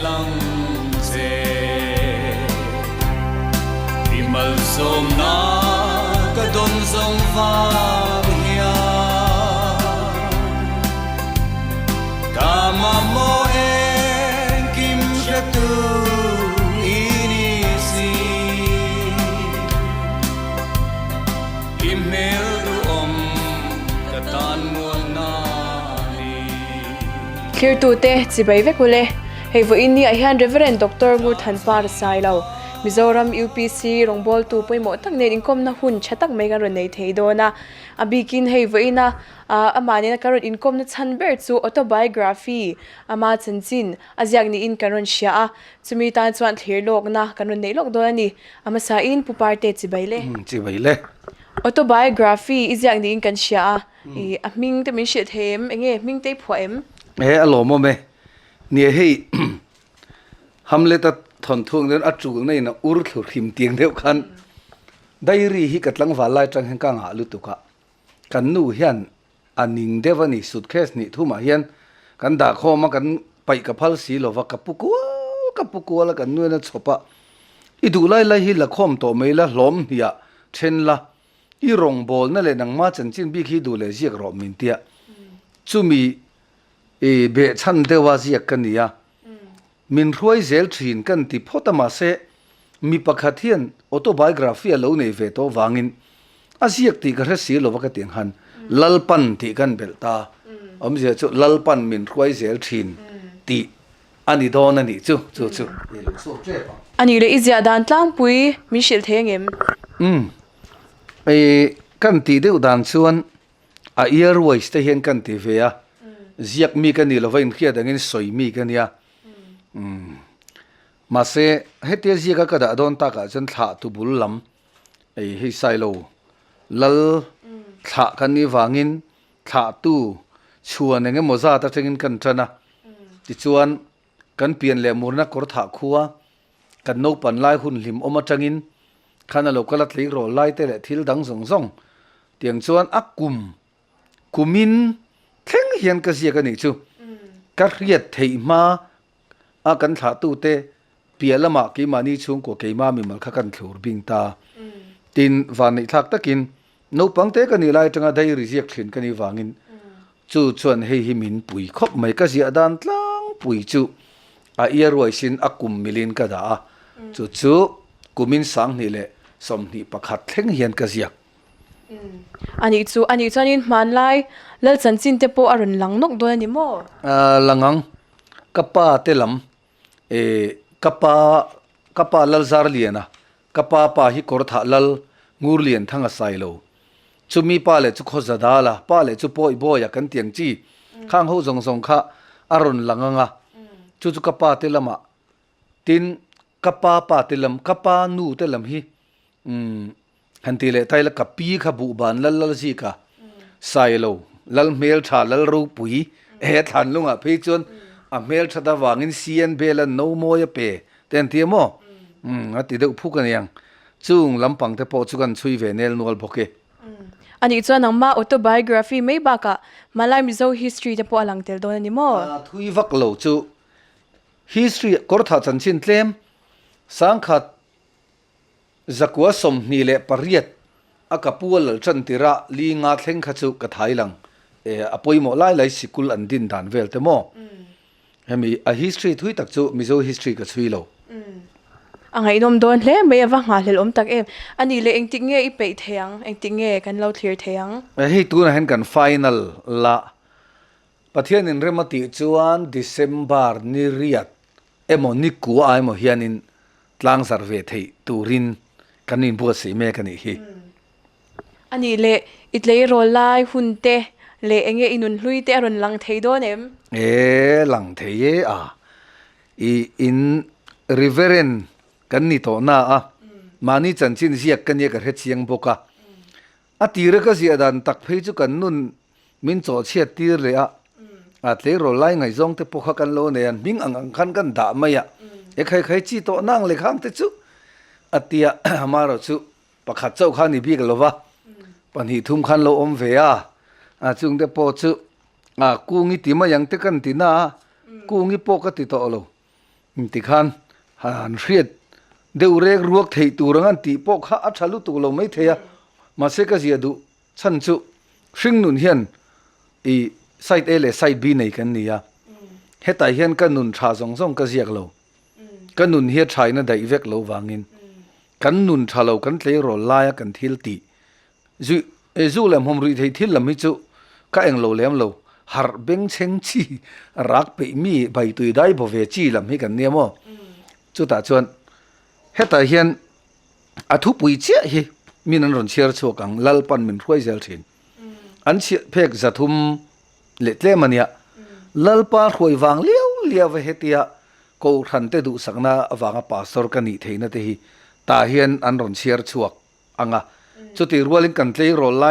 lang se Imal som na kadon song vang hiya Kama mo en kim shatu inisi Email du katan mo na Clear tu te chibai ve kule hei vo inni a hian Reverend Dr. Ngur Thanpar Sailo Mizoram UPC rongbol tu poimo tak ne inkom na hun chatak mega ron nei theidona abikin hei vo ina amani na karon inkom na chanber chu autobiography ama chanchin aziak ni in karon sha chumi tan chuan thirlok na karon nei lok do ani ama sa in puparte chibaile autobiography iziak ni in kan sha a ming te min she them enge ming te phoem alo mo me ni hei hamlet at thon thung den achul nei na ur thur khim tiang deuh khan diary hi katlang walai tang heng ka nga lu tuka kan nu hian aning devani suitcase ni thuma hian kan da khoma kan pai ka phal si lova kapuku la kan nu na chopa idu lai lai hi la khom to mai la hlom hiya then la I rong bol na le nang ma chan chin bi khi du le jiak ro min tia chumi be chan dewa ziak kania min ruai zel thin kan ti photama se mi pakhathian autobiography alo nei ve to wangin asiak ti ka resi lo ka tiang han lalpan ti kan belta je chu lalpan min ruai zel thin ti ani don ani chu ani le izia dan tlang pui mi shil thengem kan ti deuh dan chuan a airways te hian kan ti ve a ziak mi kan ni lovain khia dangin soi mi kan ya ma se hetia ziaka ka da don ta ka chan thla tu bul lam hi sailo lal thla kan ni wangin thla tu chuan enge moza ta tengin kan trana ti chuan kan pian le murna kor tha khuwa kan no pan lai hun lim oma tangin khana lokalat li ro lai te le thil dang zong zong tiang chuan kumin theng hian ka zia ka ni chu ka riat thei ma a kan tha tu te pialama ki mani chung ko keima mi mal kha kan thlur bing ta tin van nei thak takin no pangte ka ni lai tanga dai reject thin ka ni wangin chu chuan hei hi min pui khop mai ka zia dan tlang pui chu a ieroi sin akum milin ka da chu kumin sang ni le som ni pakhat thleng hian ka ziak ani chuanin man lai lal chanchin te po aron lang nok do ani mo langang kapa telam kapa lal zar liana kapa pa hi kor tha lal ngur lian thanga sailo chumi pa le chu khozada la pa le chu poi boya kan tiang chi khang ho zong zong kha aron langanga chu kapa telama tin kapa pa telam kapa nu telam hi hanti le taila kapi kha bu ban lal ji ka sailo lal mel tha lal ro pui than lunga phe chon a mel thada wangin cn bela no moya pe ten ti mo ati de phu kan yang chung lampang te po chu kan chui ve nel nol boke ani chuan ma autobiography mai ba ka malai mizo history te po alang tel don ani mo thui vak lo chu history kor tha chan chin tlem sang khat zakwa som ni le pariat akapual chan tira li nga thleng kha chu ka thailang apoi mo lai sikul an din dan vel te mo hemi a history thui tak chu mizo history ka chui lo angai nom don hle me awa nga hlel om tak em ani le engtik nge I pe theang engtik nge kan lo clear theang hei tu na hen kan final la pathian in remati chuan December ni riat emo ni ku ai mo hianin tlang sarve thei turin kanin bu se me kan hi ani le itlei rol lai hunte le enge inun hlui te aron lang thei don em lang thei in reverend kan ni to na mani chanchin ziak kan ye ka he chiang boka atira ka zia dan tak phei chu kan nun min cho chiat tir le tle ro lai ngai zong te pokha kan lo ne an ming ang khan kan da maya khai chi to nang le khang te chu atia amaro chu pakhat chau khani bi ka lova pani thum khan lo om ve chung te po chu กูงี้ตีมายังเตกันตีน่ากูงี้ปกติต่อโลติขันหันเรียดเดี๋ยวเรียกรวกเทตูรังตีปกข้าอัชลุตุโลไม่เทียมาเสกเสียดูฉันสุซึ่งนุนเฮียนอีไซต์เอเลไซต์บีในกันนี่อะเฮตายเฮียนกันนุนชาสองก็เสียกโลกันนุนเฮียชายน่ะได้เวกโลวางินกันนุนชาโลกันเลยรอลายกันทิลตีจูเลมหอมรุยทิลลมิจูก็เองโลเลมโลหาร์เบงเชงชีรักไปมีใบตุยได้บ่เวจีลำให้กันเนี่ยมั้งจุดตาชวนเฮตายเฮียนอาทุปุยเจ้าเฮมีนันรอนเชียร์โชกังลัลปันมินรวยเซลชินอันเชียเพกจะทุ่มเล็ดเล่มันเนี่ยลัลปารวยวางเลี้ยวเฮติยากูทันเตดูสักนาวางปาสอร์กันนี่เทนะเตฮีตาเฮียนอันรอนเชียร์ชวกอังอ่ะจุดที่รัวลิงกันเลยรอไล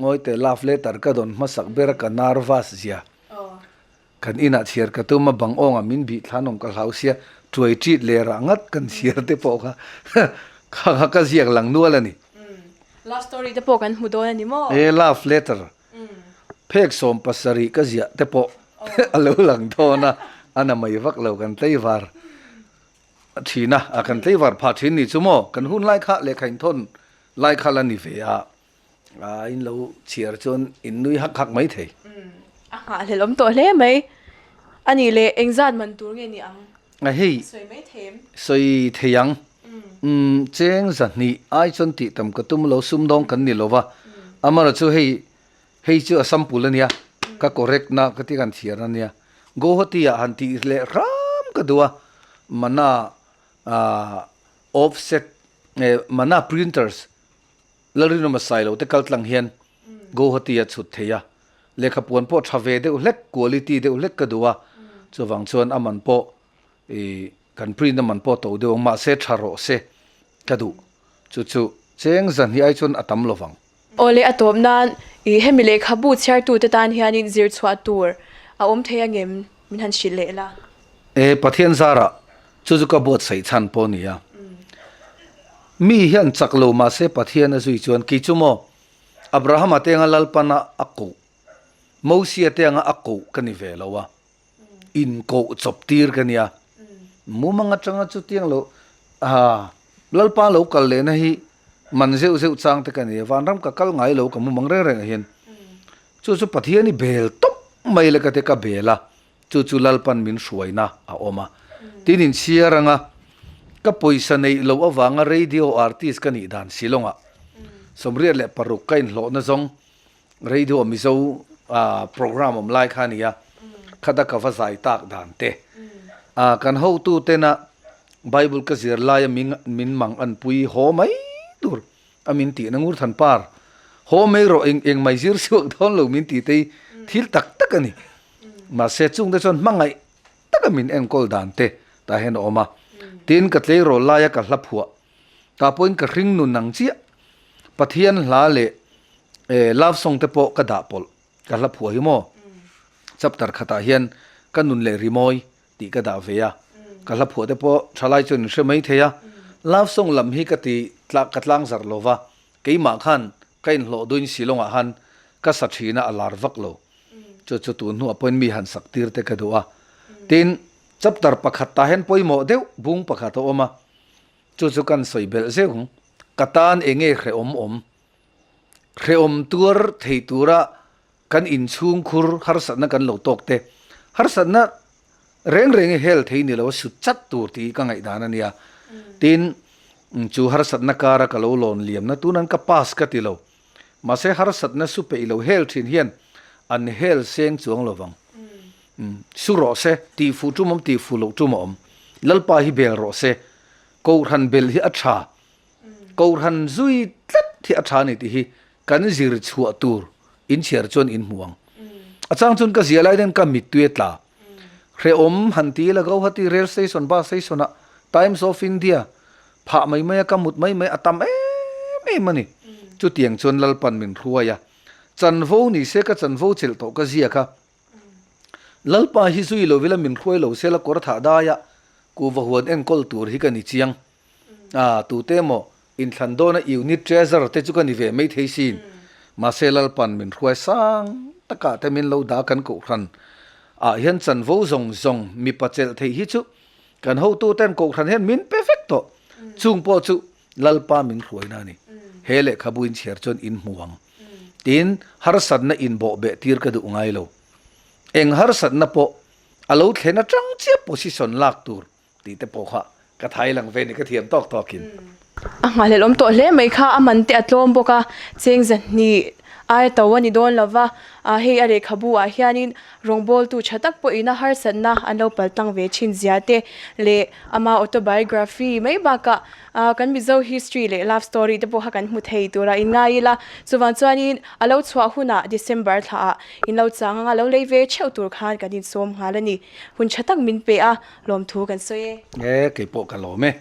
งอยแต่ลาฟเลตร์ก็โดนมาสักเบรกันนารวัสเสียกันอินาเชียร์ก็ตัวมาบังองมินบิทานงกับเขาเสียช่วยจีดเลรังัดกันเชียร์เตปอกะข้าก็เสียงหลังนัวแล้วนี่ love story จะปกกันหูโดนนี่มั้ง love letter เพกสมปัสริก็เสียเตปอกอลูหลังโทนะอันนั้นไม่ฟักเรากันเตยวาร์ทีนะกันเตยวาร์พาทินนี่ชั่วโมกันหุ่นไล่ข้าเลขันทนไล่ข้าลันนี่เฟียอินเราเชียร์จนอินนุยหักไม่เทเลยล้มตัวเล่ไหมอันนี้เลยเอ็งจัดมันตัวไงนี่อังเฮ้ยสวยไม่เทมสวยเทียงเจ้งสันนี่ไอจนติดตามกระตุ้มเราซุ่มดองกันนี่หรอวะอามาเราช่วยให้เจ้าสัมปูลเนี่ยก็ correct นะก็ที่กันเชียร์นั่นเนี่ยโกหตีอันที่เละรามก็ดูว่ามันน่าoffset มันน่า printers แล้วเรื่องมาใส่เราแต่กัลตังเฮียนโกหตีสุดเทียเลขาปวนพอทราเวเดอเล็ก quality เดอเล็กก็ดูว่าจะวังชวนอามันพอกันพรินมันพอตัวเดียวมาเสชาร์โรเซก็ดูจู่เจ้งสันที่ไอชวนอัตมโลฟังโอเลอตอมนั้นเฮมิเลขาบูเชียร์ตูเตตานเฮียนินซิร์ชวัตตัวอมเทียงเอ็มมินหันชิเลล่ะปะเทียนซาระจู่ก็บวชใส่ชันปอนี่ยมีเฮียนจักโลมาเสปะเทียนสุยชวนกิจุโมอับราฮัมเตียงลัลปนาอักกูโมเสียเตียงอักกูกันนี่เวลาวะอินโกจบตีร์กันเนี่ยมูมังจังจุดเตียงโลลัลปาโลกัลเลนะฮีมันเซลจังเตกันเนี่ยวันรำกับกัลไงโลกับมูมังเร่งเห็นจู่ปะเทียนี่เบลตบไม่เลยก็เตกับเบล่ะจู่ลัลปันมินสวยนะออกมาที่นินเชียรังอ่ะก็ปุยสนัยโลอวังเรดิโออาร์ติสกันนี่ด่านสิลงอ่ะสมเรียนแหละปรุกกันโลนะจงเรดิโอมิโซโปรแกรมอมไลค์ขานี่อ่ะข้าตะกับภาษาตากด่านเตกันhow to เตนะไบเบิลก็เสียลายมินมังอันปุยโฮไม่ดูอามินตีนังอุทันปาร์โฮไม่รอเองไม่เสียสวกทอนโลมินตีเตทิลตักกันนี่มาเสจุงเดชนมังไงตักมินเอ็นกอลด่านเตแต่เห็นออกมาตีนกัดเลยรอลายกับลับหัวตาปนกับริงนุนนังเจียปะเทียนลาเลลาฟซงเตโปกระดาปอลกับลับหัวหิโมจับตัดขตาเฮียนกันนุนเลริมอยตีกระดาเวียกับลับหัวเตโปชลายจนเชื่อไม่เทียลาฟซงลำฮีกตีกัดลังสารโลวะกี่มาขันกินโลดุนสิลงอาหันก็สัตชีน่าอลาร์วักโลจุดตัวหัวปนมีหันสักตีร์เตกดูว่าตีนจับตัดปะขัดตาเห็นปอยโมเดียวบุ้งปะขัดออกมาจู่กันสวยเบลเซงกัตานเองเขยอมตัวเทตัวระกันอินชุงคุรฮาร์สันนักันโลตกเตฮาร์สันนัเร่งเฮลเทนี่เราสุดจัดตัวที่กังไงดานันยาตีนจู่ฮาร์สันนักการะกะโลลอนเลียมนะตัวนั้นก็ปัสกัติโลมาเสฮาร์สันนัสุเปอิโลเฮลทินเฮียนอันเฮลเซงจวงโลวังสุรเสตีฟูจุมตีฟูโลจุมลัลปาฮิเบลโรเสกูรันเบลฮิอัชชากูรันซุยตัดที่อัชชานี่ที่ฮิกันจิรชัวตูร์อินเชียร์จนอินห่วงอาจารย์จนก็เสียไรเด่นก็มิดตัวตาเรอมหันตีแล้วก็หัดที่เรลสเตชันบ้าสเตชันอะ Times of India พาไม่ก็มุดไม่อัตมมันนี่จุดเตียงจนลัลปันมินรัวยะจันโวนี่เสกจันโวเชลโตก็เสียค่ะลัลปาฮิซุยโลวิลามินรัวยโลเซลกอร์ถาได้ยะกูว่าหัวเอ็นกอลตูร์ฮิกันนิจียงตูเตโมอินทันโดนะยูนิตเทรเซอร์เตจุกันนิเวไม่เทซินมาเซลัลปันมินรัวยสังต taka te min lo da kan ko khan a hian chan vo zong mi pachel thei hi chu kan ho tu ten ko khan hian min perfecto chung po chu lalpa min khruaina ni hele khabuin cher chon in muang tin har sat na in bo be tir ka du ngai lo eng har sat na po alo thlena tang che position lak tur ti te po kha ka thai lang ve ni ka thiam tok tokin nga le lom to hle mai kha aman te atlom boka cheng zan ni ai tawani don lova a hei are khabu a hianin rongbol tu chatak po ina har sanna anlo paltang ve chin ziate le ama autobiography mai ba ka kan mizo history le love story te po ha kan mu thei tura in nga ila chuwan chuanin alo chwa huna December tha in lo changa nga lo leive cheu tur khan kan in som ngalani hun chatak min pe a lom thu kan soye ke po ka lo me